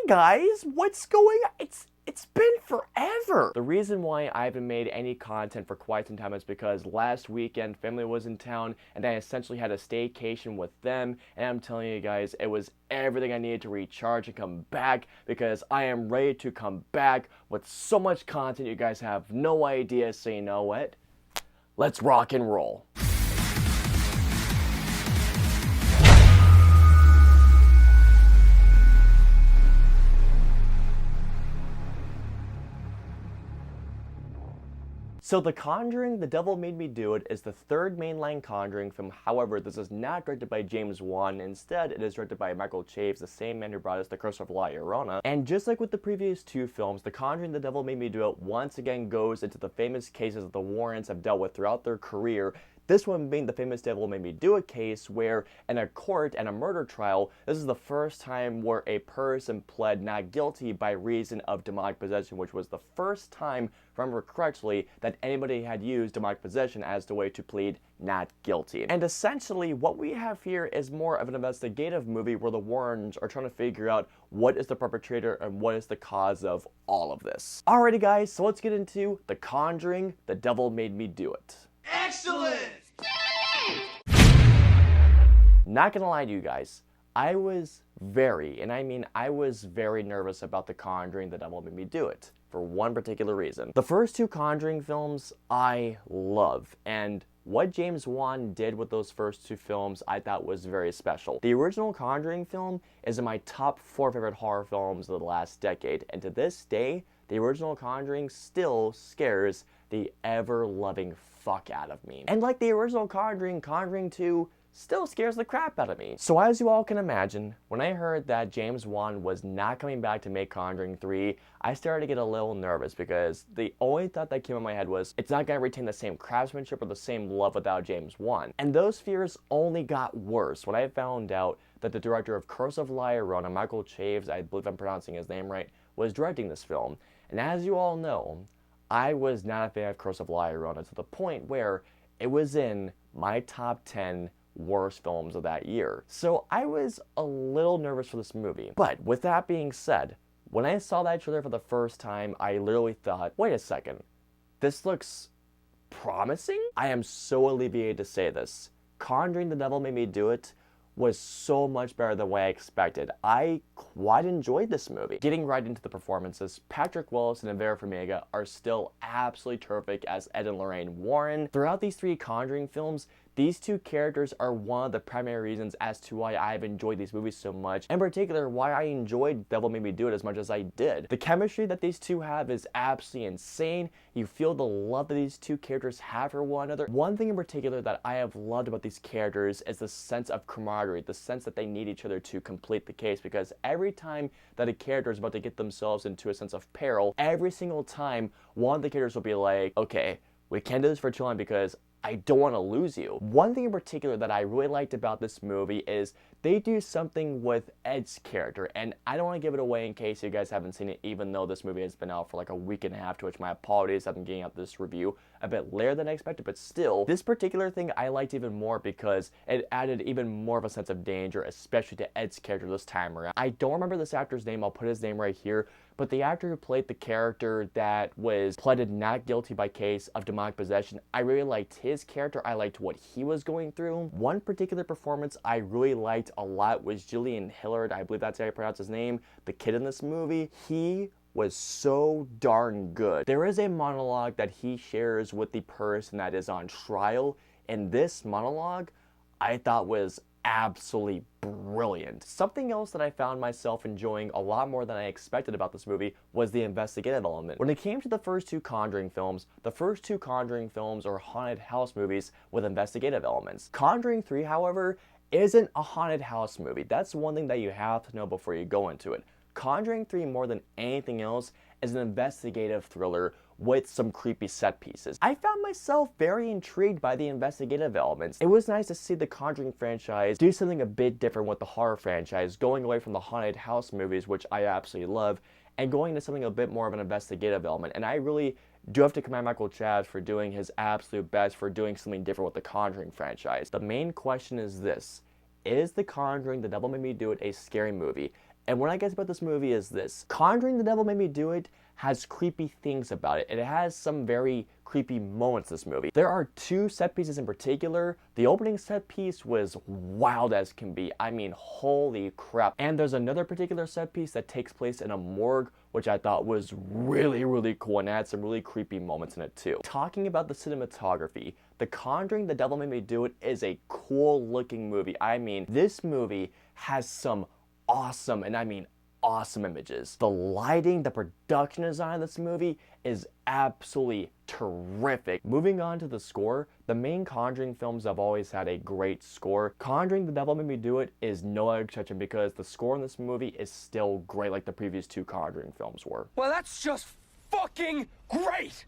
guys, what's going on? It's been forever. The reason why I haven't made any content for quite some time is because last weekend family was in town and I essentially had a staycation with them, and I'm telling you guys, it was everything I needed to recharge and come back, because I am ready to come back with so much content you guys have no idea. So you know what? Let's rock and roll. So The Conjuring, The Devil Made Me Do It is the third mainline Conjuring film. However, this is not directed by James Wan. Instead, it is directed by Michael Chaves, the same man who brought us The Curse of La Llorona. And just like with the previous two films, The Conjuring, The Devil Made Me Do It once again goes into the famous cases that the Warrens have dealt with throughout their career. This one being the famous Devil Made Me Do It case, where in a court and a murder trial, this is the first time where a person pled not guilty by reason of demonic possession, which was the first time, if I remember correctly, that anybody had used demonic possession as the way to plead not guilty. And essentially, what we have here is more of an investigative movie where the Warrens are trying to figure out what is the perpetrator and what is the cause of all of this. Alrighty guys, so let's get into The Conjuring, The Devil Made Me Do It. Excellent! Not gonna lie to you guys, I was very, and I mean I was very nervous about The Conjuring, The Devil Made Me Do It, for one particular reason. The first two Conjuring films I love, and what James Wan did with those first two films I thought was very special. The original Conjuring film is in my top 4 favorite horror films of the last decade, and to this day, the original Conjuring still scares the ever-loving fuck out of me. And like the original Conjuring, Conjuring 2 still scares the crap out of me. So as you all can imagine, when I heard that James Wan was not coming back to make Conjuring 3, I started to get a little nervous, because the only thought that came in my head was, it's not going to retain the same craftsmanship or the same love without James Wan. And those fears only got worse when I found out that the director of Curse of La Llorona, Michael Chaves, I believe I'm pronouncing his name right, was directing this film. And as you all know, I was not a fan of Curse of La Llorona, to the point where it was in my top 10 worst films of that year. So I was a little nervous for this movie. But with that being said, when I saw that trailer for the first time, I literally thought, wait a second, this looks promising? I am so alleviated to say this. Conjuring, The Devil Made Me Do It was so much better than what I expected. I quite enjoyed this movie. Getting right into the performances, Patrick Willis and Vera Farmiga are still absolutely terrific as Ed and Lorraine Warren. Throughout these three Conjuring films, these two characters are one of the primary reasons as to why I've enjoyed these movies so much, in particular why I enjoyed Devil Made Me Do It as much as I did. The chemistry that these two have is absolutely insane. You feel the love that these two characters have for one another. One thing in particular that I have loved about these characters is the sense of camaraderie, the sense that they need each other to complete the case, because every time that a character is about to get themselves into a sense of peril, every single time one of the characters will be like, okay, we can't do this for too long because I don't want to lose you. One thing in particular that I really liked about this movie is they do something with Ed's character, and I don't want to give it away in case you guys haven't seen it, even though this movie has been out for like a week and a half, to which my apologies, I've been getting out this review a bit later than I expected, but still, this particular thing I liked even more because it added even more of a sense of danger, especially to Ed's character this time around. I don't remember this actor's name, I'll put his name right here, but the actor who played the character that was pleaded not guilty by case of demonic possession, I really liked his character. I liked what he was going through. One particular performance I really liked a lot was Julian Hillard, I believe that's how you pronounce his name, the kid in this movie. He was so darn good. There is a monologue that he shares with the person that is on trial, and this monologue I thought was absolutely brilliant. Something else that I found myself enjoying a lot more than I expected about this movie was the investigative element. When it came to the first two Conjuring films are haunted house movies with investigative elements. Conjuring 3, however, isn't a haunted house movie. That's one thing that you have to know before you go into it. Conjuring 3, more than anything else, is an investigative thriller with some creepy set pieces. I found myself very intrigued by the investigative elements. It was nice to see the Conjuring franchise do something a bit different with the horror franchise, going away from the haunted house movies, which I absolutely love, and going into something a bit more of an investigative element. And I really do have to commend Michael Chaves for doing his absolute best for doing something different with the Conjuring franchise. The main question is this: is The Conjuring, The Devil Made Me Do It a scary movie? And what I guess about this movie is this. Conjuring the Devil Made Me Do It has creepy things about it. It has some very creepy moments in this movie. There are two set pieces in particular. The opening set piece was wild as can be. I mean, holy crap. And there's another particular set piece that takes place in a morgue, which I thought was really, really cool and had some really creepy moments in it too. Talking about the cinematography, The Conjuring The Devil Made Me Do It is a cool looking movie. I mean, this movie has some awesome, and I mean awesome images. The lighting, the production design of this movie is absolutely terrific. Moving on to the score, the main Conjuring films have always had a great score. Conjuring The Devil Made Me Do It is no exception because the score in this movie is still great like the previous two Conjuring films were. Well, that's just fucking great!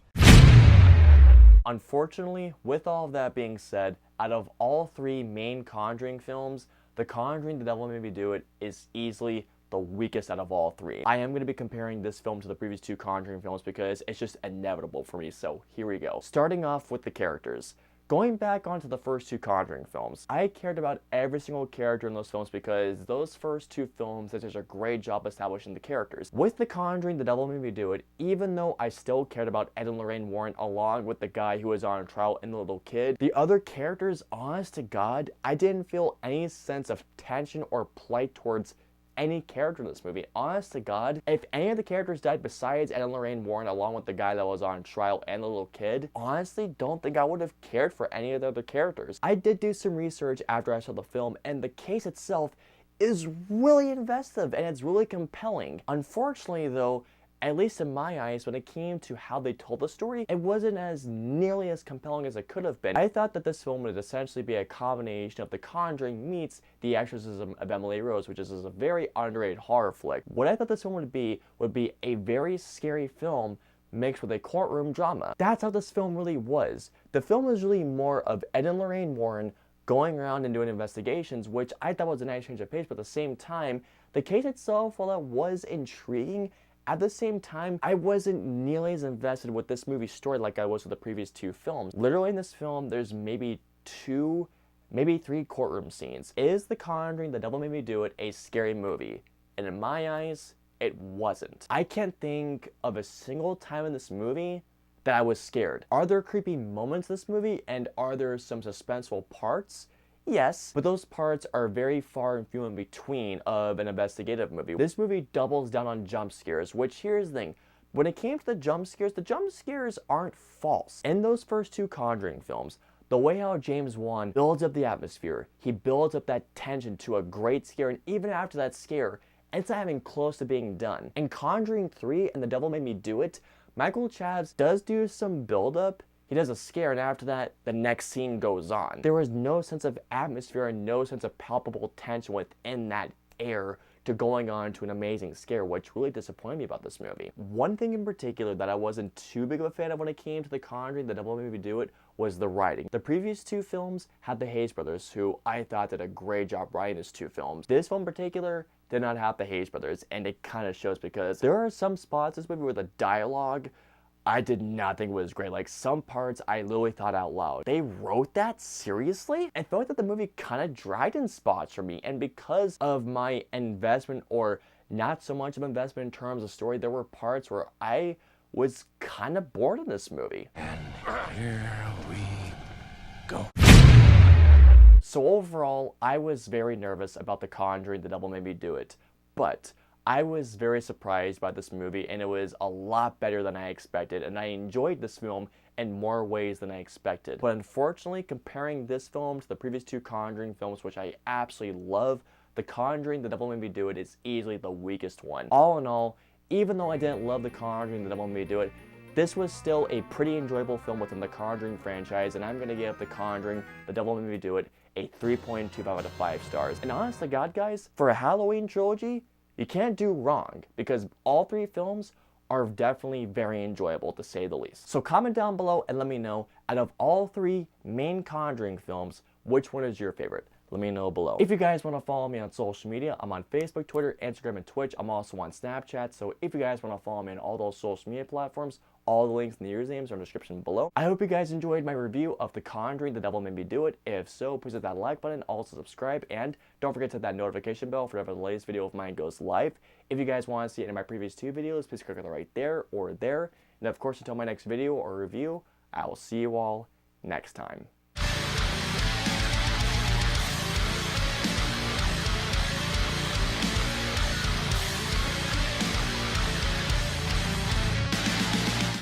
Unfortunately, with all of that being said, out of all three main Conjuring films, The Conjuring The Devil Made Me Do It is easily the weakest out of all three. I am going to be comparing this film to the previous two Conjuring films because it's just inevitable for me, so here we go. Starting off with the characters. Going back onto the first two Conjuring films, I cared about every single character in those films because those first two films did such a great job establishing the characters. With The Conjuring The Devil Made Me Do It, even though I still cared about Ed and Lorraine Warren along with the guy who was on trial and the little kid, the other characters, honest to God, I didn't feel any sense of tension or plight towards any character in this movie. Honest to God, if any of the characters died besides Ed and Lorraine Warren along with the guy that was on trial and the little kid, honestly don't think I would have cared for any of the other characters. I did do some research after I saw the film, and the case itself is really investive and it's really compelling. Unfortunately though, at least in my eyes, when it came to how they told the story, it wasn't as nearly as compelling as it could have been. I thought that this film would essentially be a combination of The Conjuring meets The Exorcism of Emily Rose, which is a very underrated horror flick. What I thought this film would be a very scary film mixed with a courtroom drama. That's how this film really was. The film was really more of Ed and Lorraine Warren going around and doing investigations, which I thought was a nice change of pace, but at the same time, the case itself, while it was intriguing, at the same time, I wasn't nearly as invested with this movie's story like I was with the previous two films. Literally in this film, there's maybe two, maybe three courtroom scenes. Is The Conjuring The Devil Made Me Do It a scary movie? And in my eyes, it wasn't. I can't think of a single time in this movie that I was scared. Are there creepy moments in this movie, and are there some suspenseful parts? Yes, but those parts are very far and few in between of an investigative movie. This movie doubles down on jump scares, which here's the thing. When it came to the jump scares aren't false. In those first two Conjuring films, the way how James Wan builds up the atmosphere, he builds up that tension to a great scare, and even after that scare, it's not even close to being done. In Conjuring 3 and The Devil Made Me Do It, Michael Chavs does do some build-up. He does a scare, and after that, the next scene goes on. There was no sense of atmosphere and no sense of palpable tension within that air to going on to an amazing scare, which really disappointed me about this movie. One thing in particular that I wasn't too big of a fan of when it came to The Conjuring, The Devil Made Me Do It, was the writing. The previous two films had the Hayes brothers, who I thought did a great job writing these two films. This film in particular did not have the Hayes brothers, and it kind of shows because there are some spots in this movie where the dialogue I did not think it was great. Like, some parts I literally thought out loud. They wrote that? Seriously? I felt like that the movie kind of dragged in spots for me, and because of my investment, or not so much of investment in terms of story, there were parts where I was kind of bored in this movie. And here we go. So overall, I was very nervous about The Conjuring, The Devil Made Me Do It, but I was very surprised by this movie, and it was a lot better than I expected, and I enjoyed this film in more ways than I expected. But unfortunately, comparing this film to the previous two Conjuring films, which I absolutely love, The Conjuring, The Devil Made Me Do It is easily the weakest one. All in all, even though I didn't love The Conjuring, The Devil Made Me Do It, this was still a pretty enjoyable film within the Conjuring franchise, and I'm going to give The Conjuring, The Devil Made Me Do It a 3.25 out of 5 stars. And honest to God, guys, for a Halloween trilogy, you can't do wrong, because all three films are definitely very enjoyable, to say the least. So comment down below and let me know, out of all three main Conjuring films, which one is your favorite? let me know below. If you guys want to follow me on social media, I'm on Facebook, Twitter, Instagram, and Twitch. I'm also on Snapchat, so if you guys want to follow me on all those social media platforms, all the links and the usernames are in the description below. I hope you guys enjoyed my review of The Conjuring, The Devil Made Me Do It. If so, please hit that like button, also subscribe, and don't forget to hit that notification bell for whenever the latest video of mine goes live. If you guys want to see any of my previous 2 videos, please click on the right there or there. And of course, until my next video or review, I will see you all next time.